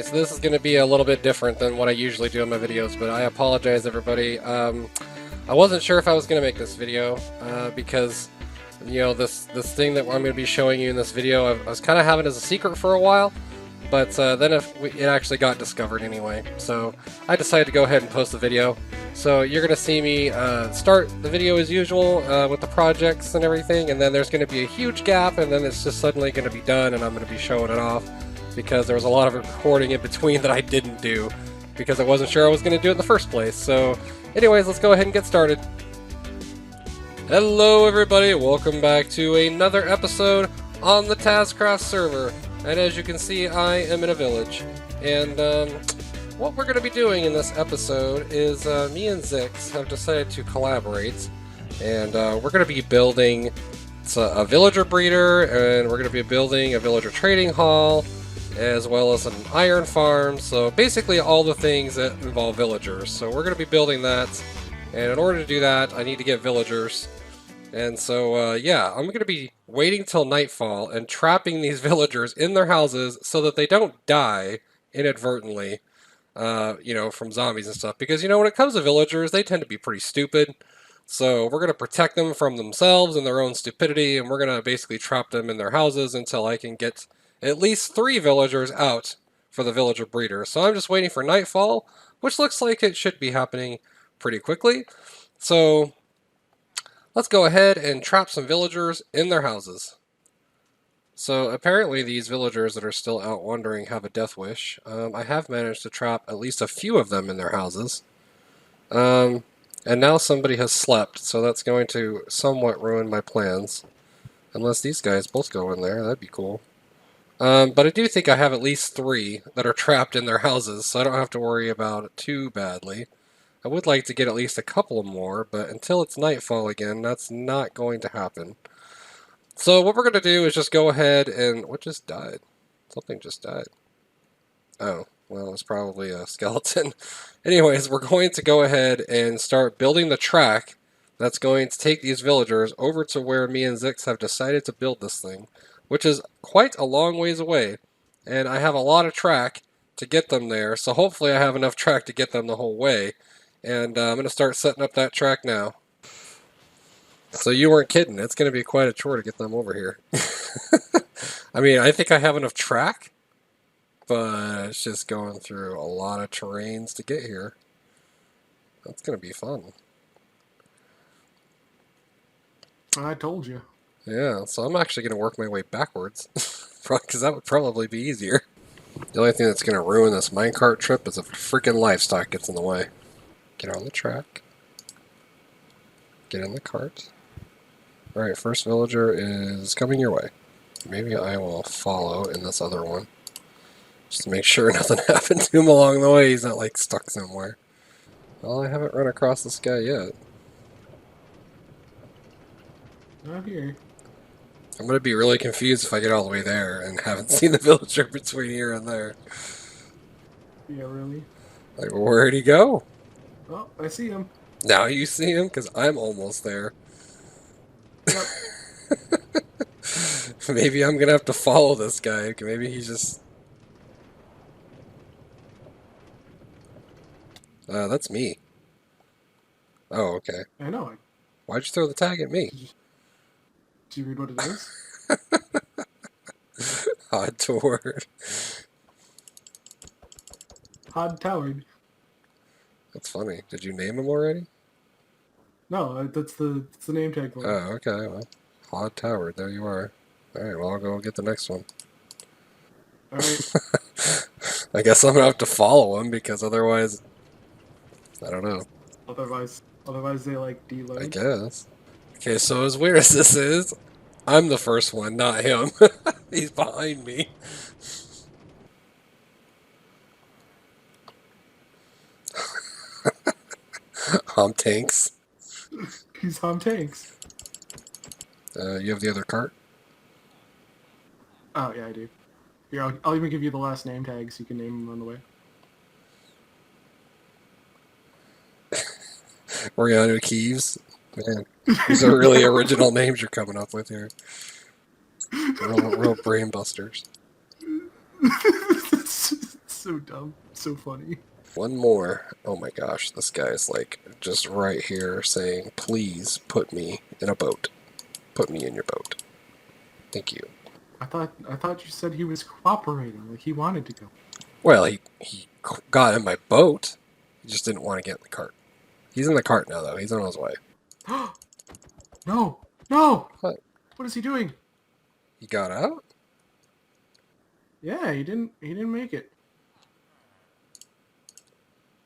Okay, so this is going to be a little bit different than what I usually do in my videos, but I apologize, everybody. I wasn't sure if I was going to make this video because, you know, this thing that I'm going to be showing you in this video, I was kind of having as a secret for a while, but then it actually got discovered anyway. So I decided to go ahead and post the video. So you're going to see me start the video as usual with the projects and everything, and then there's going to be a huge gap, and then it's just suddenly going to be done, and I'm going to be showing it off. Because there was a lot of recording in between that I didn't do because I wasn't sure I was going to do it in the first place. So anyways, let's go ahead and get started. Hello everybody, welcome back to another episode on the TazzCraft server. And as you can see, I am in a village. And what we're going to be doing in this episode is me and Zix have decided to collaborate. And we're going to be building a villager breeder, and we're going to be building a villager trading hall, as well as an iron farm, so basically all the things that involve villagers. So we're going to be building that, and in order to do that, I need to get villagers. And so, yeah, I'm going to be waiting till nightfall and trapping these villagers in their houses so that they don't die inadvertently, you know, from zombies and stuff. Because, you know, when it comes to villagers, they tend to be pretty stupid. So we're going to protect them from themselves and their own stupidity, and we're going to basically trap them in their houses until I can get at least 3 villagers out for the villager breeder. So I'm just waiting for nightfall, which looks like it should be happening pretty quickly. So let's go ahead and trap some villagers in their houses. So apparently these villagers that are still out wandering have a death wish. I have managed to trap at least a few of them in their houses. And now somebody has slept, so that's going to somewhat ruin my plans. Unless these guys both go in there, that'd be cool. But I do think I have at least 3 that are trapped in their houses, so I don't have to worry about it too badly. I would like to get at least a couple more, but until it's nightfall again, that's not going to happen. So what we're going to do is just go ahead and... What just died? Something just died. Oh, well, it's probably a skeleton. Anyways, we're going to go ahead and start building the track that's going to take these villagers over to where me and Zix have decided to build this thing, which is quite a long ways away, and I have a lot of track to get them there, so hopefully I have enough track to get them the whole way, and I'm going to start setting up that track now. So you weren't kidding, it's going to be quite a chore to get them over here. I mean, I think I have enough track, but it's just going through a lot of terrains to get here. That's going to be fun. I told you. Yeah, so I'm actually going to work my way backwards, because that would probably be easier. The only thing that's going to ruin this minecart trip is if freaking livestock gets in the way. Get on the track. Get in the cart. Alright, first villager is coming your way. Maybe I will follow in this other one, just to make sure nothing happened to him along the way. He's not, like, stuck somewhere. Well, I haven't run across this guy yet. Not here. I'm going to be really confused if I get all the way there and haven't seen the villager between here and there. Yeah, really? Like, where'd he go? Oh, I see him. Now you see him? Because I'm almost there. Yep. Maybe I'm going to have to follow this guy. Maybe he's just... that's me. Oh, okay. I know. Why'd you throw the tag at me? Do you read what it is? Odd to word. Hod Towered. That's funny. Did you name him already? No, that's the name tag for it. Oh, okay. Well, Hod Towered. There you are. Alright, well, I'll go get the next one. Alright. I guess I'm going to have to follow him, because otherwise... I don't know. Otherwise they like deload. I guess. Okay, so as weird as this is, I'm the first one, not him. He's behind me. Hom Tanks. He's Hom Tanks. You have the other cart? Oh, yeah, I do. Here, I'll even give you the last name tag so you can name him on the way. Oriano Keeves. Man, these are really original names you're coming up with here. Real brain busters. so dumb. So funny. One more. Oh my gosh, this guy's like just right here saying, please put me in a boat. Put me in your boat. Thank you. I thought you said he was cooperating, like he wanted to go. Well, he got in my boat. He just didn't want to get in the cart. He's in the cart now, though. He's on his way. No! No! What? What is he doing? He got out? Yeah, he didn't make it.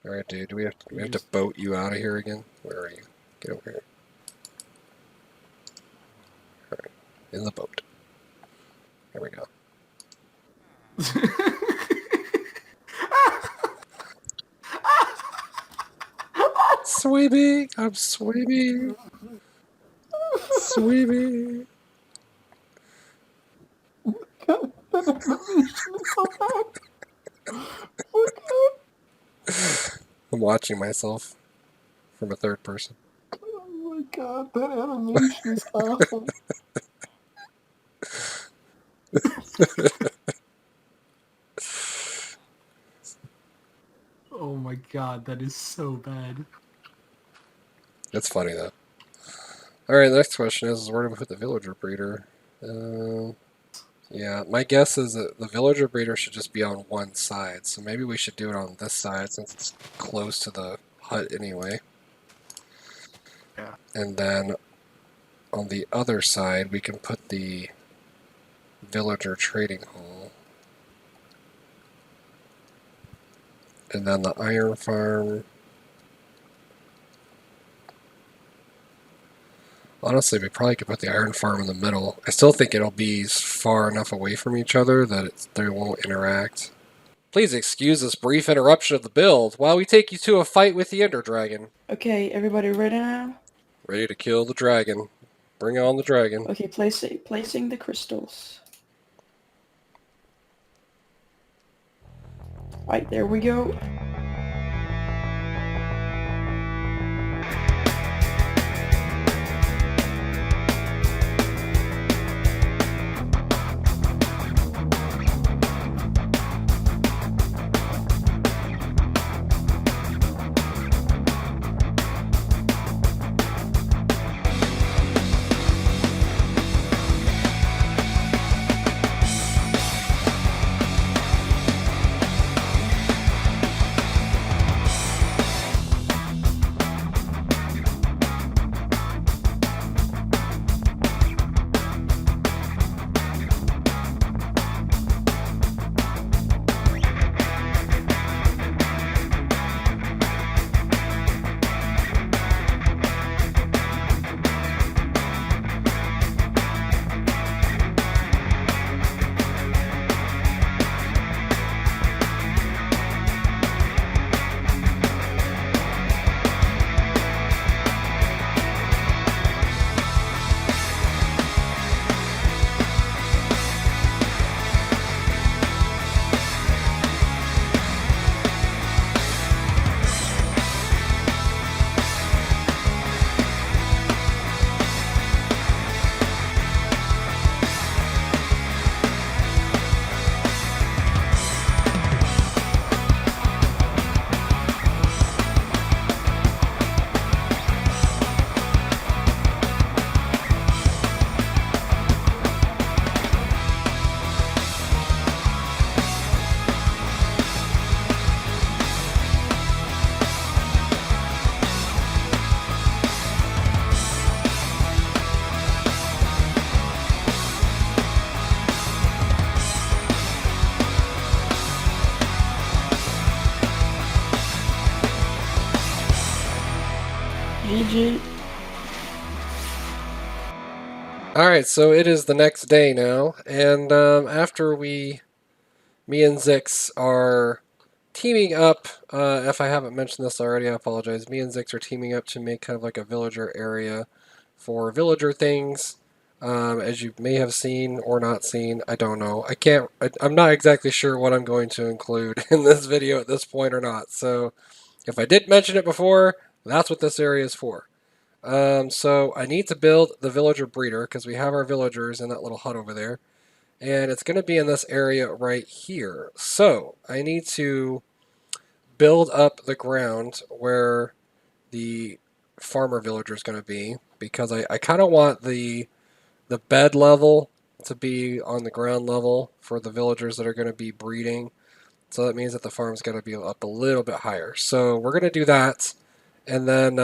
Alright, dude. Do we have to boat you out of here again? Where are you? Get over here. Alright. In the boat. There we go. Swimming! I'm swimming! Swimming! God, that animation is so bad. Oh God. I'm watching myself from a third person. Oh my God, that animation is awful. Oh my God, that is so bad. That's funny, though. Alright, the next question is where do we put the villager breeder? Yeah, my guess is that the villager breeder should just be on one side, so maybe we should do it on this side since it's close to the hut anyway. Yeah. And then on the other side, we can put the villager trading hall. And then the iron farm. Honestly, we probably could put the iron farm in the middle. I still think it'll be far enough away from each other that they won't interact. Please excuse this brief interruption of the build while we take you to a fight with the Ender Dragon. Okay, everybody ready now? Ready to kill the dragon. Bring on the dragon. Okay, placing the crystals. Alright, there we go. GG. Alright, so it is the next day now, and after me and Zix are teaming up, if I haven't mentioned this already, I apologize. Me and Zix are teaming up to make kind of like a villager area for villager things. As you may have seen or not seen, I don't know. I'm not exactly sure what I'm going to include in this video at this point or not. So if I did mention it before, that's what this area is for. So I need to build the villager breeder because we have our villagers in that little hut over there. and it's going to be in this area right here. So I need to build up the ground where the farmer villager is going to be, because I kind of want the bed level to be on the ground level for the villagers that are going to be breeding. So that means that the farm's got to be up a little bit higher. So we're going to do that, and then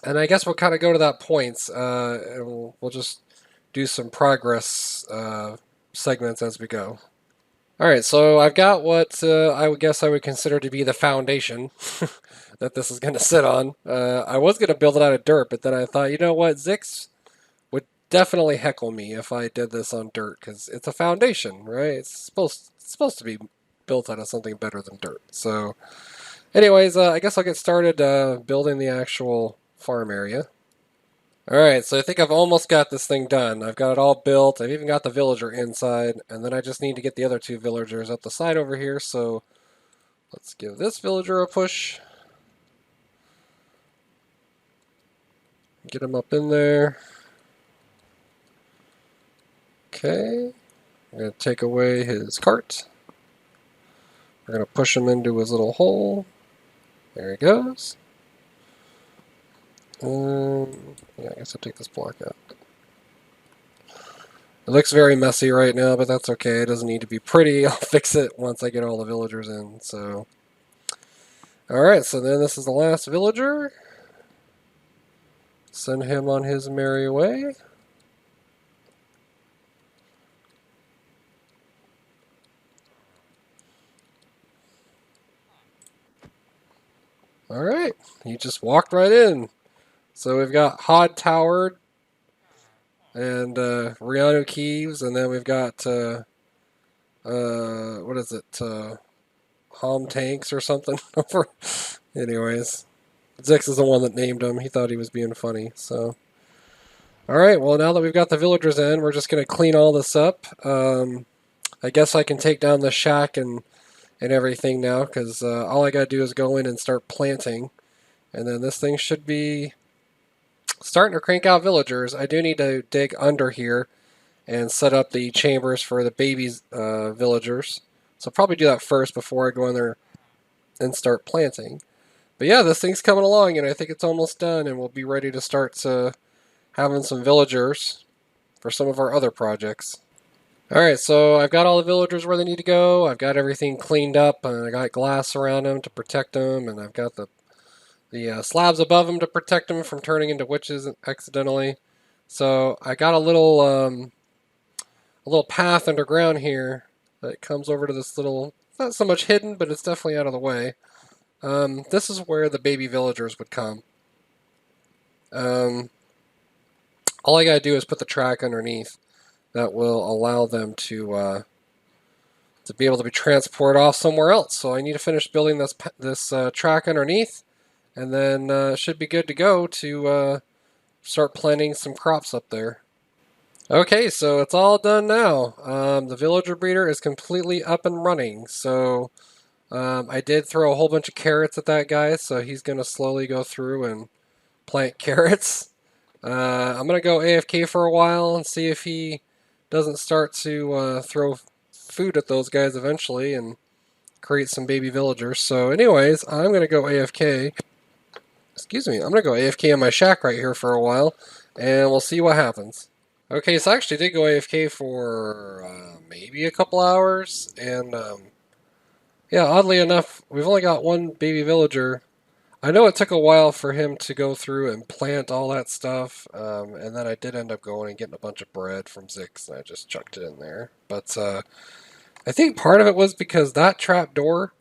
and I guess we'll kind of go to that point, and we'll just do some progress segments as we go. All right, so I've got what I would guess I would consider to be the foundation that this is going to sit on. I was going to build it out of dirt, but then I thought, you know what, Zix would definitely heckle me if I did this on dirt, because it's a foundation, right? It's supposed to be built out of something better than dirt. So, anyways, I guess I'll get started building the actual farm area. Alright, so I think I've almost got this thing done. I've got it all built. I've even got the villager inside, and then I just need to get the other two villagers up the side over here, so let's give this villager a push. Get him up in there. Okay. I'm going to take away his cart. We're going to push him into his little hole. There he goes. Yeah, I guess I'll take this block out. It looks very messy right now, but that's okay. It doesn't need to be pretty. I'll fix it once I get all the villagers in. So, alright, so then this is the last villager. Send him on his merry way. Alright, he just walked right in. So we've got Hod Towered and Rianu Keeves, and then we've got what is it? Hom Tanks or something. Anyways, Zix is the one that named him. He thought he was being funny. So, all right. Well, now that we've got the villagers in, we're just gonna clean all this up. I guess I can take down the shack and everything now, because all I gotta do is go in and start planting, and then this thing should be starting to crank out villagers. I do need to dig under here and set up the chambers for the babies villagers. So I'll probably do that first before I go in there and start planting. But yeah, this thing's coming along, and I think it's almost done, and we'll be ready to start having some villagers for some of our other projects. Alright, so I've got all the villagers where they need to go. I've got everything cleaned up, and I got glass around them to protect them, and I've got the slabs above them to protect them from turning into witches accidentally. So I got a little path underground here that comes over to this little, not so much hidden, but it's definitely out of the way. This is where the baby villagers would come. All I gotta do is put the track underneath that will allow them to be able to be transported off somewhere else. So I need to finish building this track underneath, and then should be good to go to start planting some crops up there. Okay, so it's all done now. The villager breeder is completely up and running. So I did throw a whole bunch of carrots at that guy, so he's going to slowly go through and plant carrots. I'm going to go AFK for a while and see if he doesn't start to throw food at those guys eventually and create some baby villagers. So anyways, I'm going to go AFK. Excuse me, I'm going to go AFK in my shack right here for a while, and we'll see what happens. Okay, so I actually did go AFK for maybe a couple hours, and yeah, oddly enough, we've only got one baby villager. I know it took a while for him to go through and plant all that stuff, and then I did end up going and getting a bunch of bread from Zix, and I just chucked it in there. But I think part of it was because that trap door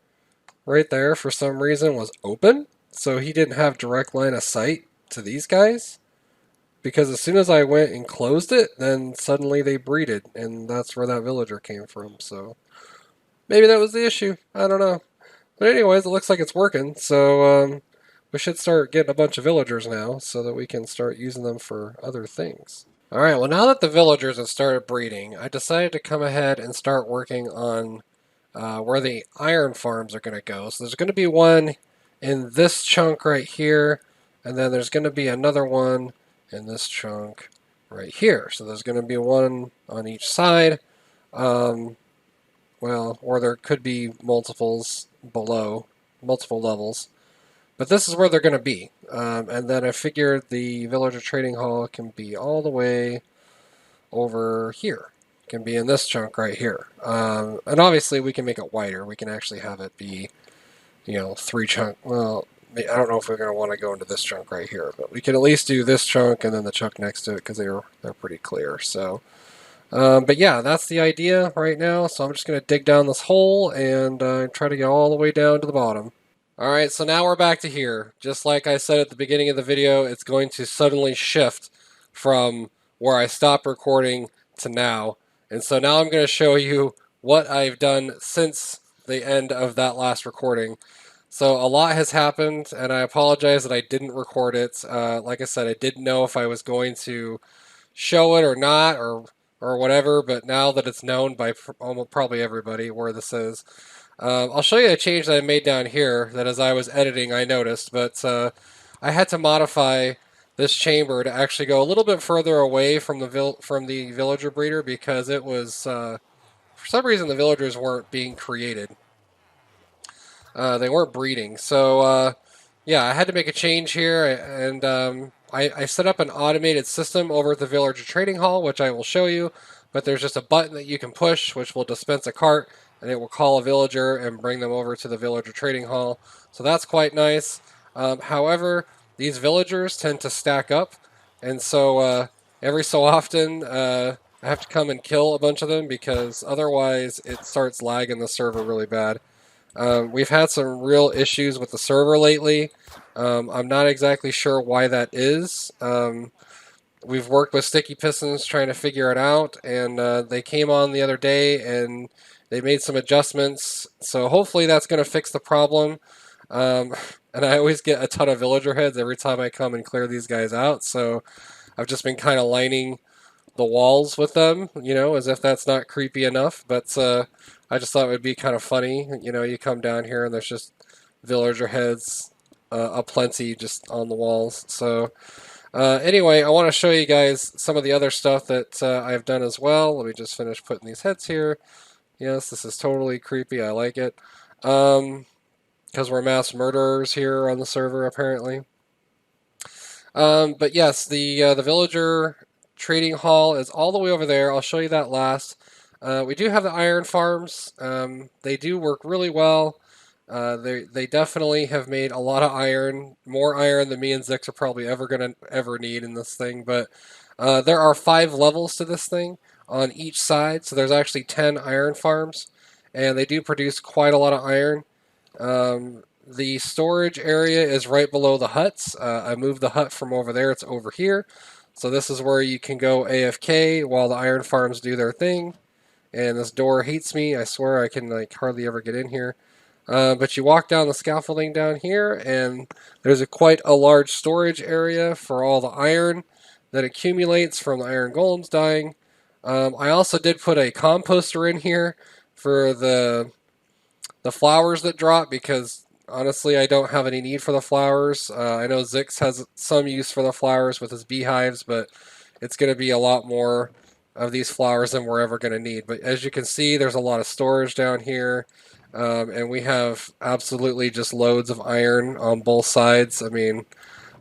right there, for some reason, was open, so he didn't have direct line of sight to these guys. Because as soon as I went and closed it, then suddenly they breeded, and that's where that villager came from. So maybe that was the issue. I don't know. But anyways, it looks like it's working. So we should start getting a bunch of villagers now so that we can start using them for other things. Alright, well now that the villagers have started breeding, I decided to come ahead and start working on where the iron farms are going to go. So there's going to be one in this chunk right here, and then there's going to be another one in this chunk, right here. So there's going to be one on each side. Well, or there could be multiples below, multiple levels. But this is where they're going to be. And then I figured the villager trading hall can be all the way over here. It can be in this chunk right here. And obviously we can make it wider. We can actually have it be, 3 chunk. Well, I don't know if we're going to want to go into this chunk right here, but we can at least do this chunk and then the chunk next to it because they're pretty clear. So, but yeah, that's the idea right now. So I'm just going to dig down this hole and try to get all the way down to the bottom. Alright, so now we're back to here. Just like I said at the beginning of the video, it's going to suddenly shift from where I stopped recording to now. And so now I'm going to show you what I've done since the end of that last recording. So a lot has happened, and I apologize that I didn't record it. Like I said, I didn't know if I was going to show it or not, or whatever, but now that it's known by almost probably everybody where this is, I'll show you a change that I made down here that as I was editing I noticed, but I had to modify this chamber to actually go a little bit further away from the villager breeder because it was, for some reason the villagers weren't being created. They weren't breeding. So, yeah, I had to make a change here, and I set up an automated system over at the villager trading hall, which I will show you, but there's just a button that you can push, which will dispense a cart, and it will call a villager and bring them over to the villager trading hall. So that's quite nice. However, these villagers tend to stack up, and so every so often I have to come and kill a bunch of them because otherwise it starts lagging the server really bad. We've had some real issues with the server lately. I'm not exactly sure why that is. We've worked with Sticky Pistons trying to figure it out, and they came on the other day and they made some adjustments. So hopefully that's going to fix the problem. And I always get a ton of villager heads every time I come and clear these guys out. So I've just been kind of lining the walls with them, as if that's not creepy enough. But I just thought it would be kind of funny. You come down here and there's just villager heads aplenty just on the walls. So anyway, I want to show you guys some of the other stuff that I've done as well. Let me just finish putting these heads here. Yes, this is totally creepy. I like it. Because we're mass murderers here on the server, apparently. But yes, the villager trading hall is all the way over there. I'll show you that last. We do have the iron farms. They do work really well. They definitely have made a lot of iron, more iron than me and Zix are probably ever need in this thing. But there are 5 levels to this thing on each side, so there's actually 10 iron farms, and they do produce quite a lot of iron. The storage area is right below the huts. I moved the hut from over there. It's over here. So this is where you can go AFK while the iron farms do their thing. And this door hates me. I swear I can hardly ever get in here. But you walk down the scaffolding down here, and there's quite a large storage area for all the iron that accumulates from the iron golems dying. I also did put a composter in here for the flowers that drop because honestly I don't have any need for the flowers. I know Zix has some use for the flowers with his beehives, but it's going to be a lot more of these flowers than we're ever going to need. But as you can see, there's a lot of storage down here, and we have absolutely just loads of iron on both sides. I mean,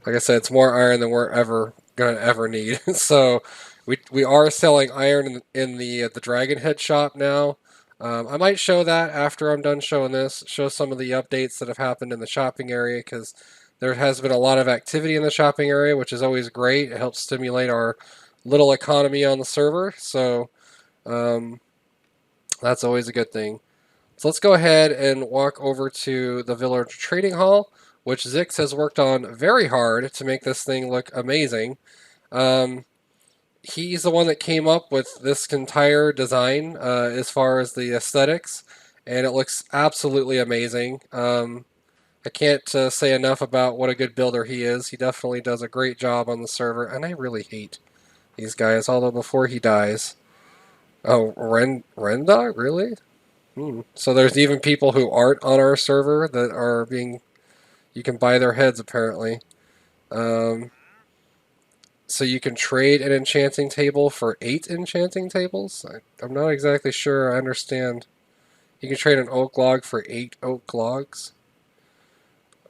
like I said, it's more iron than we're ever going to ever need. So we are selling iron in the Dragon Head shop now. I might show that after I'm done showing this, show some of the updates that have happened in the shopping area, because there has been a lot of activity in the shopping area, which is always great. It helps stimulate our little economy on the server, so that's always a good thing. So let's go ahead and walk over to the Villager Trading Hall, which Zix has worked on very hard to make this thing look amazing. He's the one that came up with this entire design as far as the aesthetics, and it looks absolutely amazing. I can't say enough about what a good builder he is. He definitely does a great job on the server, and I really hate these guys, although before he dies... Oh, Rendog? Really? So there's even people who aren't on our server that are being... You can buy their heads, apparently. so you can trade an enchanting table for 8 enchanting tables. I'm not exactly sure I understand. You can trade an oak log for 8 oak logs.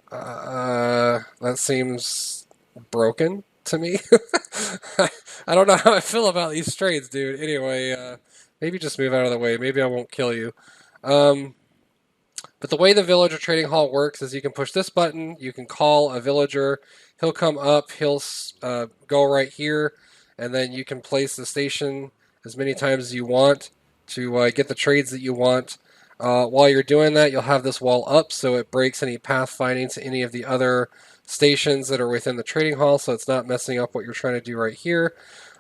That seems broken to me. I don't know how I feel about these trades, dude. Anyway, maybe just move out of the way. Maybe I won't kill you. Um, but the way the villager trading hall works is you can push this button, you can call a villager, he'll come up, he'll go right here, and then you can place the station as many times as you want to get the trades that you want. While you're doing that, you'll have this wall up so it breaks any pathfinding to any of the other stations that are within the trading hall, so it's not messing up what you're trying to do right here.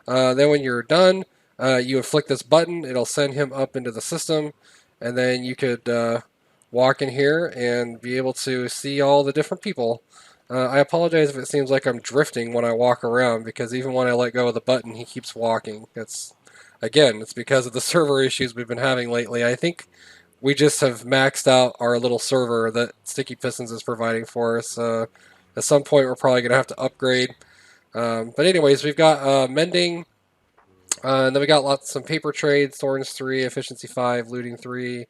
Then when you're done, you would flick this button, it'll send him up into the system, and then you could walk in here and be able to see all the different people. I apologize if it seems like I'm drifting when I walk around, because even when I let go of the button, he keeps walking. It's because of the server issues we've been having lately. I think we just have maxed out our little server that Sticky Pistons is providing for us. At some point, we're probably going to have to upgrade. But anyways, we've got mending, and then we got some paper trades, thorns 3, efficiency 5, looting 3,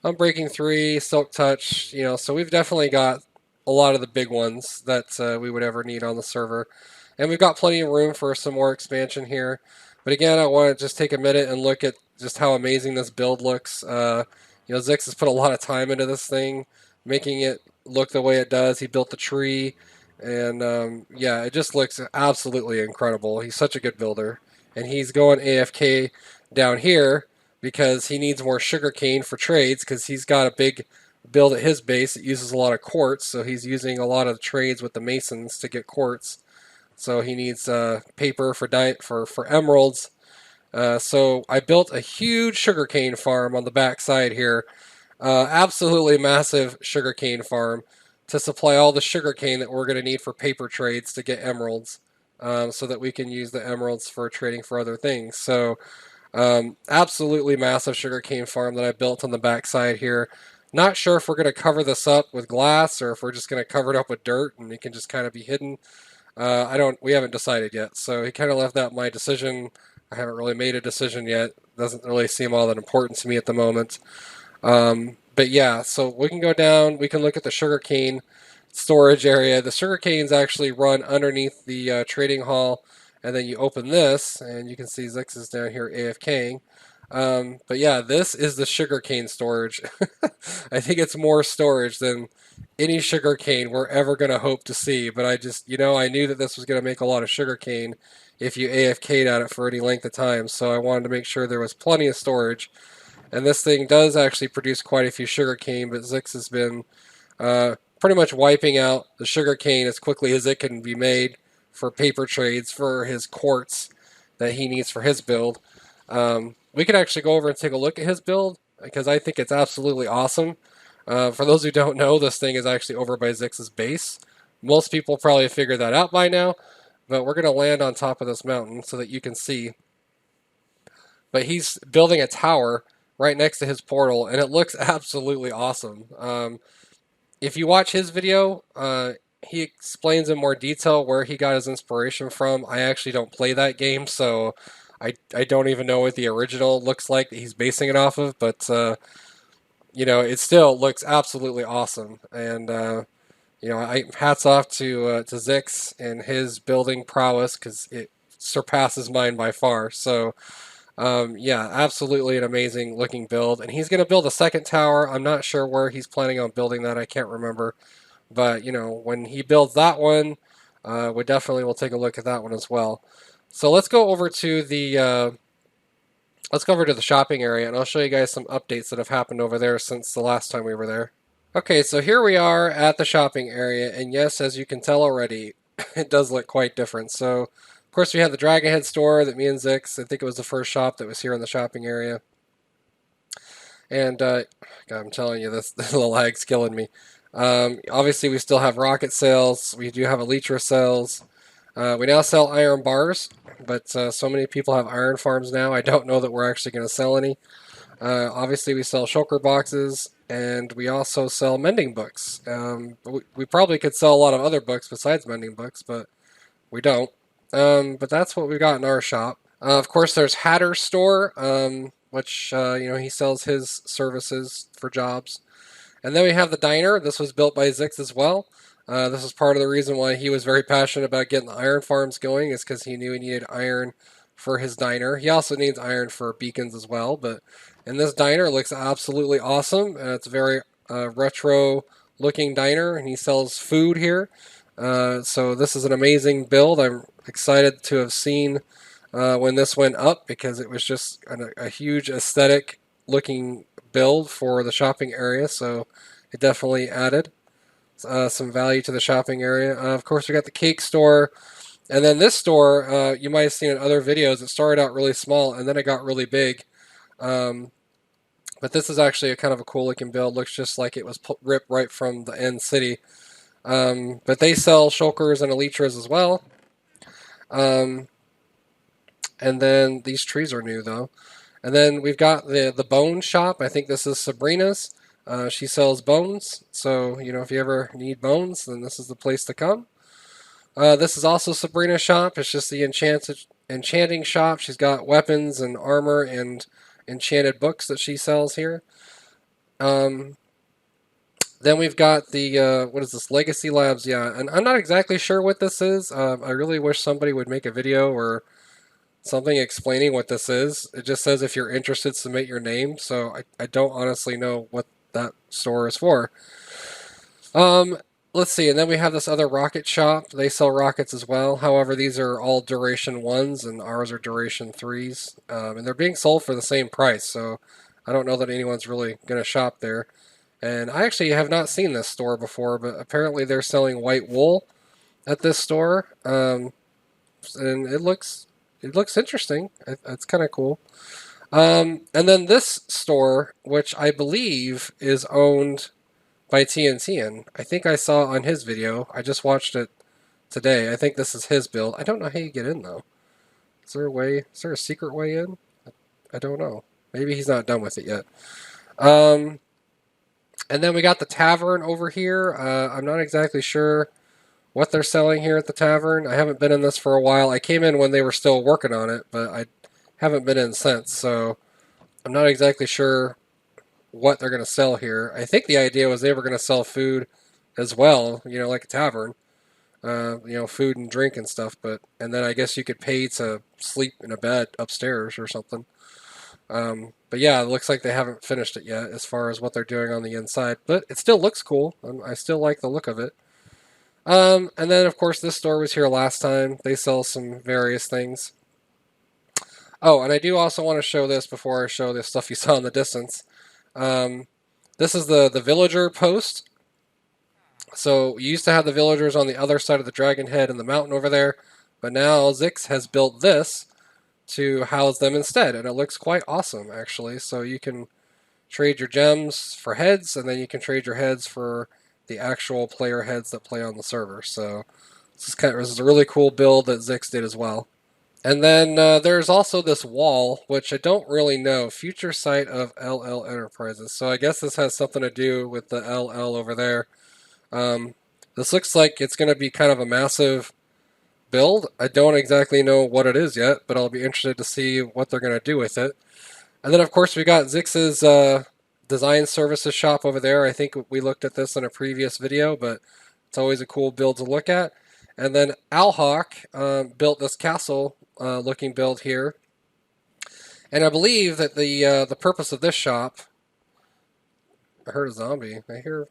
Unbreaking 3, Silk Touch, so we've definitely got a lot of the big ones that we would ever need on the server. And we've got plenty of room for some more expansion here. But again, I want to just take a minute and look at just how amazing this build looks. Zix has put a lot of time into this thing, making it look the way it does. He built the tree, and yeah, it just looks absolutely incredible. He's such a good builder. And he's going AFK down here because he needs more sugarcane for trades, because he's got a big build at his base that uses a lot of quartz, so he's using a lot of trades with the masons to get quartz. So he needs paper for emeralds. So I built a huge sugarcane farm on the back side here, absolutely massive sugarcane farm to supply all the sugarcane that we're going to need for paper trades to get emeralds, so that we can use the emeralds for trading for other things. So absolutely massive sugarcane farm that I built on the backside here. Not sure if we're going to cover this up with glass or if we're just going to cover it up with dirt and it can just kind of be hidden. We haven't decided yet. So he kind of left that my decision. I haven't really made a decision yet. Doesn't really seem all that important to me at the moment. But yeah, so we can go down. We can look at the sugarcane storage area. The sugar canes actually run underneath the trading hall, and then you open this, and you can see Zix is down here AFKing. But yeah, this is the sugar cane storage. I think it's more storage than any sugar cane we're ever going to hope to see. But I knew that this was going to make a lot of sugar cane if you AFK'd at it for any length of time. So I wanted to make sure there was plenty of storage. And this thing does actually produce quite a few sugar cane, but Zix has been pretty much wiping out the sugar cane as quickly as it can be made for paper trades for his quartz that he needs for his build. We could actually go over and take a look at his build, because I think it's absolutely awesome. For those who don't know, this thing is actually over by Zix's base. Most people probably figured that out by now, but we're going to land on top of this mountain so that you can see. But he's building a tower right next to his portal, and it looks absolutely awesome. If you watch his video, he explains in more detail where he got his inspiration from. I actually don't play that game, so I don't even know what the original looks like that he's basing it off of, but it still looks absolutely awesome. And hats off to Zix and his building prowess, because it surpasses mine by far. So yeah, absolutely an amazing looking build. And he's going to build a second tower. I'm not sure where he's planning on building that. I can't remember. But, when he builds that one, we definitely will take a look at that one as well. So let's go over to the shopping area, and I'll show you guys some updates that have happened over there since the last time we were there. Okay, so here we are at the shopping area, and yes, as you can tell already, it does look quite different. So, of course, we have the Dragonhead store that me and Zix, I think it was the first shop that was here in the shopping area. And, God, I'm telling you, the lag's killing me. Obviously, we still have rocket sales. We do have elytra sales. We now sell iron bars, but so many people have iron farms now, I don't know that we're actually going to sell any. Obviously, we sell shulker boxes, and we also sell mending books. We probably could sell a lot of other books besides mending books, but we don't. But that's what we got in our shop. Of course, there's Hatter's store, which he sells his services for jobs. And then we have the diner. This was built by Zix as well. This is part of the reason why he was very passionate about getting the iron farms going, is because he knew he needed iron for his diner. He also needs iron for beacons as well. But in this diner, it looks absolutely awesome. It's a very retro-looking diner, and he sells food here. So this is an amazing build. I'm excited to have seen when this went up, because it was just a huge aesthetic looking build for the shopping area, so it definitely added some value to the shopping area. Of course, we got the cake store, and then this store, you might have seen in other videos, it started out really small and then it got really big. But this is actually a kind of a cool looking build. Looks just like it was ripped right from the end city. But they sell shulkers and elytras as well. And then these trees are new though. And then we've got the bone shop. I think this is Sabrina's. She sells bones, so if you ever need bones, then this is the place to come. This is also Sabrina's shop. It's just the enchanting shop. She's got weapons and armor and enchanted books that she sells here. Then we've got the what is this, Legacy Labs? Yeah, and I'm not exactly sure what this is. I really wish somebody would make a video or something explaining what this is. It just says if you're interested, submit your name. So I don't honestly know what that store is for. Let's see, and then we have this other rocket shop. They sell rockets as well. However, these are all duration 1s and ours are duration 3s. And they're being sold for the same price, so I don't know that anyone's really going to shop there. And I actually have not seen this store before, but apparently they're selling white wool at this store. And it looks interesting. It's kind of cool. And then this store, which I believe is owned by TNTeon. I think I saw on his video. I just watched it today. I think this is his build. I don't know how you get in though. Is there a way? Is there a secret way in? I don't know. Maybe he's not done with it yet. And then we got the tavern over here. I'm not exactly sure what they're selling here at the tavern. I haven't been in this for a while. I came in when they were still working on it, but I haven't been in since, so I'm not exactly sure what they're going to sell here. I think the idea was they were going to sell food as well, like a tavern, food and drink and stuff, and then I guess you could pay to sleep in a bed upstairs or something. But yeah, it looks like they haven't finished it yet as far as what they're doing on the inside, but it still looks cool. I still like the look of it. And then, of course, this store was here last time. They sell some various things. Oh, and I do also want to show this before I show the stuff you saw in the distance. This is the villager post. So you used to have the villagers on the other side of the dragon head in the mountain over there, but now Zix has built this to house them instead, and it looks quite awesome, actually. So you can trade your gems for heads, and then you can trade your heads for the actual player heads that play on the server. So this is a really cool build that Zix did as well. And then there's also this wall, which I don't really know, future site of LL Enterprises. So I guess this has something to do with the LL over there. This looks like it's going to be kind of a massive build. I don't exactly know what it is yet, but I'll be interested to see what they're going to do with it. And then, of course, we got Zix's design services shop over there. I think we looked at this in a previous video, but it's always a cool build to look at. And then Alhawk built this castle looking build here. And I believe that the purpose of this shop... I heard a zombie. I hear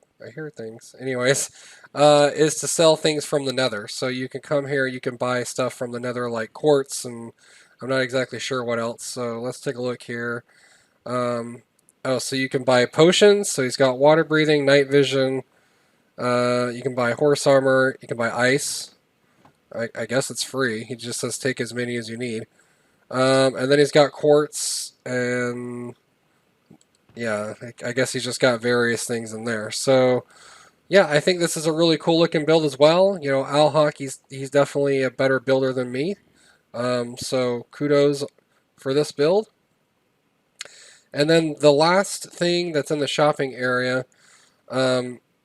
things. Anyways, is to sell things from the Nether. So you can come here, you can buy stuff from the Nether like quartz, and I'm not exactly sure what else. So let's take a look here. Oh, so you can buy potions. So he's got water breathing, night vision. You can buy horse armor. You can buy ice. I guess it's free. He just says take as many as you need. And then he's got quartz, and yeah, I guess he's just got various things in there. So yeah, I think this is a really cool looking build as well. Alhawk, he's definitely a better builder than me. So kudos for this build. And then the last thing that's in the shopping area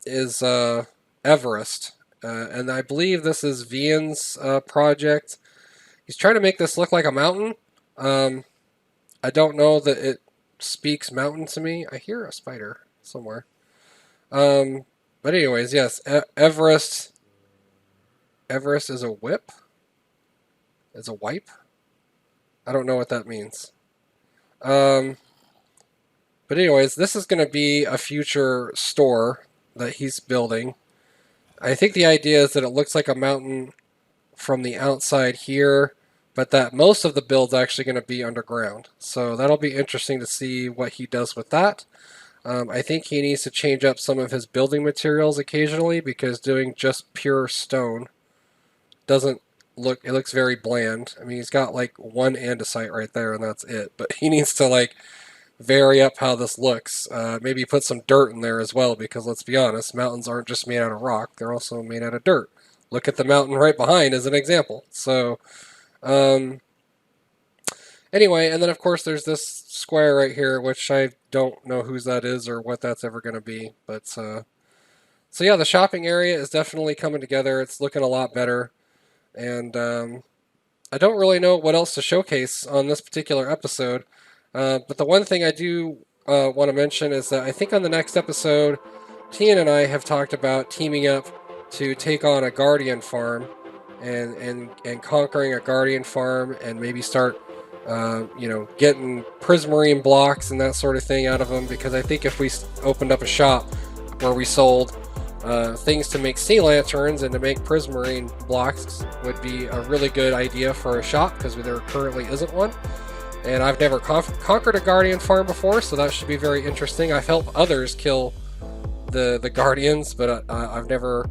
is Everest. And I believe this is Vian's project. He's trying to make this look like a mountain. I don't know that it speaks mountain to me. I hear a spider somewhere. But anyways, yes, Everest. Everest is a whip. It's a wipe. I don't know what that means. But anyways, this is going to be a future store that he's building. I think the idea is that it looks like a mountain from the outside here, but that most of the build's actually going to be underground. So that'll be interesting to see what he does with that. I think he needs to change up some of his building materials occasionally, because doing just pure stone doesn't look, it looks very bland. I mean, he's got like one andesite right there and that's it, but he needs to like vary up how this looks. Maybe put some dirt in there as well, because let's be honest, mountains aren't just made out of rock, they're also made out of dirt. Look at the mountain right behind as an example. So anyway, and then of course there's this square right here, which I don't know whose that is or what that's ever going to be. But so yeah, the shopping area is definitely coming together. It's looking a lot better. And I don't really know what else to showcase on this particular episode. But the one thing I do want to mention is that I think on the next episode, Tian and I have talked about teaming up to take on a Guardian farm and conquering a Guardian farm, and maybe start getting prismarine blocks and that sort of thing out of them, because I think if we opened up a shop where we sold things to make sea lanterns and to make prismarine blocks would be a really good idea for a shop, because there currently isn't one. And I've never conquered a Guardian farm before, so that should be very interesting. I've helped others kill the Guardians, but I've never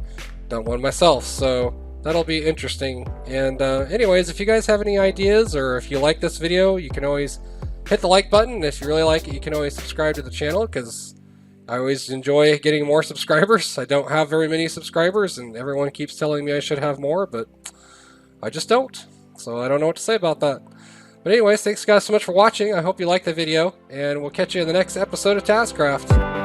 done one myself, so that'll be interesting. And anyways, if you guys have any ideas, or if you like this video, you can always hit the like button. If you really like it, you can always subscribe to the channel, because I always enjoy getting more subscribers. I don't have very many subscribers, and everyone keeps telling me I should have more, but I just don't. So I don't know what to say about that. But anyways, thanks guys so much for watching. I hope you liked the video, and we'll catch you in the next episode of TazzCraft.